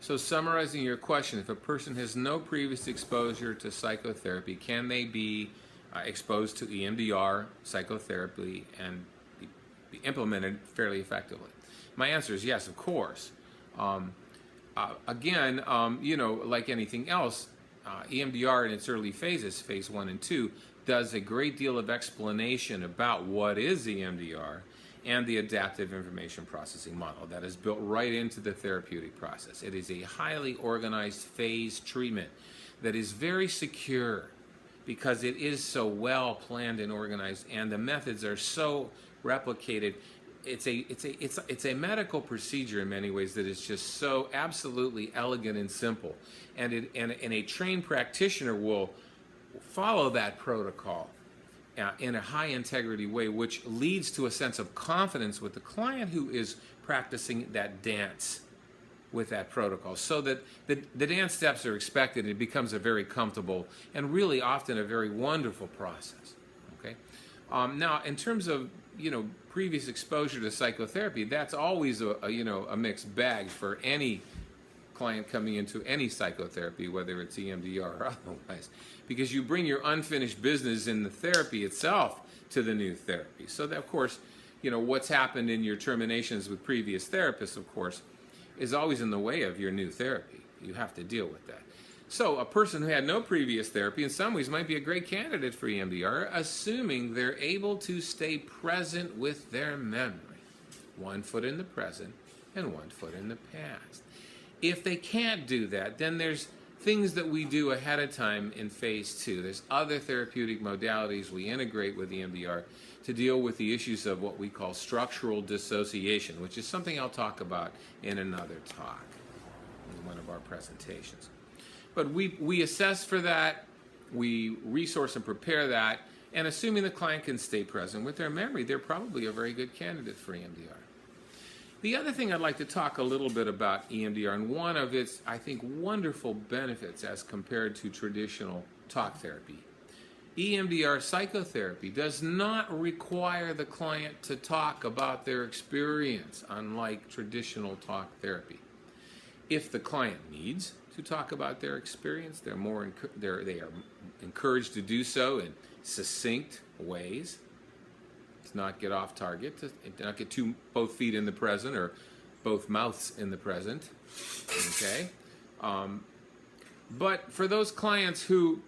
So summarizing your question, if a person has no previous exposure to psychotherapy, can they be exposed to EMDR psychotherapy and be implemented fairly effectively? My answer is yes, of course. Again, like anything else, EMDR in its early phases, phase 1 and 2, does a great deal of explanation about what is EMDR and the adaptive information processing model that is built right into the therapeutic process. It is a highly organized phase treatment that is very secure because it is so well planned and organized, and the methods are so replicated. It's a medical procedure in many ways that is just so absolutely elegant and simple, and a trained practitioner will follow that protocol in a high integrity way, which leads to a sense of confidence with the client who is practicing that dance with that protocol, so that the dance steps are expected. It becomes a very comfortable and really often a very wonderful process. Okay. Now, in terms of previous exposure to psychotherapy, that's always a mixed bag for any client coming into any psychotherapy, whether it's EMDR or otherwise, because you bring your unfinished business in the therapy itself to the new therapy. So that, of course, what's happened in your terminations with previous therapists, of course, is always in the way of your new therapy. You have to deal with that. So a person who had no previous therapy in some ways might be a great candidate for EMDR, assuming they're able to stay present with their memory. 1 foot in the present and 1 foot in the past. If they can't do that, then there's things that we do ahead of time in phase 2. There's other therapeutic modalities we integrate with EMDR to deal with the issues of what we call structural dissociation, which is something I'll talk about in another talk, in one of our presentations. But we assess for that, we resource and prepare that, and assuming the client can stay present with their memory, they're probably a very good candidate for EMDR. The other thing I'd like to talk a little bit about EMDR, and one of its, I think, wonderful benefits as compared to traditional talk therapy. EMDR psychotherapy does not require the client to talk about their experience, unlike traditional talk therapy. If the client needs to talk about their experience, they are encouraged to do so in succinct ways. To not get off target, to not get both feet in the present or both mouths in the present. Okay, but for those clients who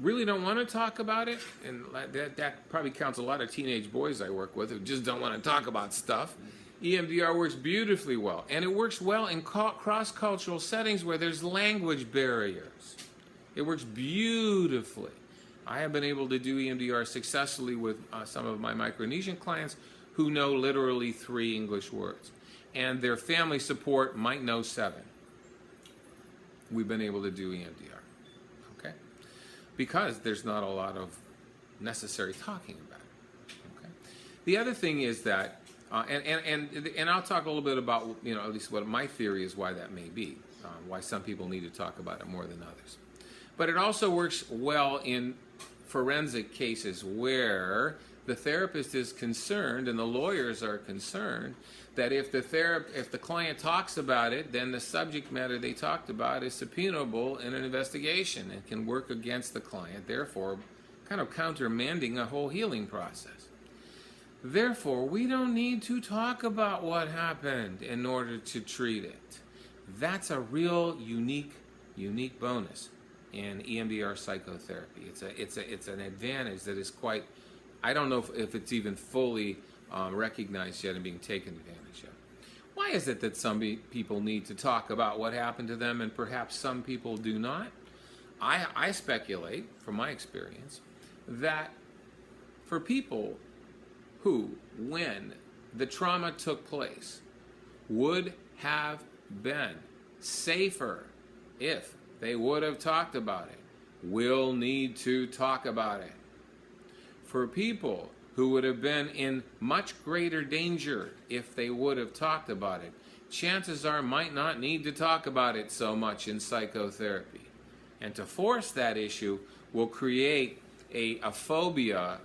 really don't want to talk about it, and that probably counts a lot of teenage boys I work with who just don't want to talk about stuff, EMDR works beautifully well, and it works well in cross-cultural settings where there's language barriers. It works beautifully. I have been able to do EMDR successfully with some of my Micronesian clients who know literally 3 English words, and their family support might know 7. We've been able to do EMDR, okay? Because there's not a lot of necessary talking about it, okay? The other thing is that, and I'll talk a little bit about, at least what my theory is why that may be, why some people need to talk about it more than others. But it also works well in forensic cases where the therapist is concerned and the lawyers are concerned that if the client talks about it, then the subject matter they talked about is subpoenable in an investigation and can work against the client, therefore kind of countermanding a whole healing process. Therefore, we don't need to talk about what happened in order to treat it. That's a real unique bonus in EMDR psychotherapy. It's an advantage that is quite, I don't know if it's even fully recognized yet and being taken advantage of. Why is it that some people need to talk about what happened to them and perhaps some people do not? I speculate, from my experience, that for people who, when the trauma took place, would have been safer if they would have talked about it, will need to talk about it. For people who would have been in much greater danger if they would have talked about it, chances are might not need to talk about it so much in psychotherapy. And to force that issue will create a phobia,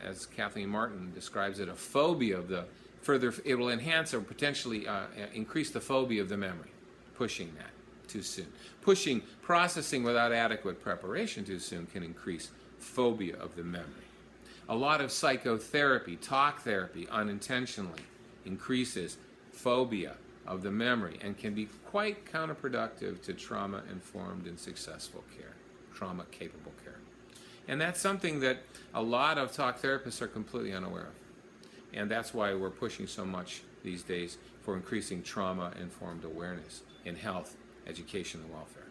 as Kathleen Martin describes it, a phobia of the further, it will enhance or potentially increase the phobia of the memory. pushing that too soon. Pushing processing without adequate preparation too soon can increase phobia of the memory. A lot of psychotherapy, talk therapy, unintentionally increases phobia of the memory and can be quite counterproductive to trauma-informed and successful care, trauma-capable care. And that's something that a lot of talk therapists are completely unaware of. And that's why we're pushing so much these days for increasing trauma-informed awareness in health, education, and welfare.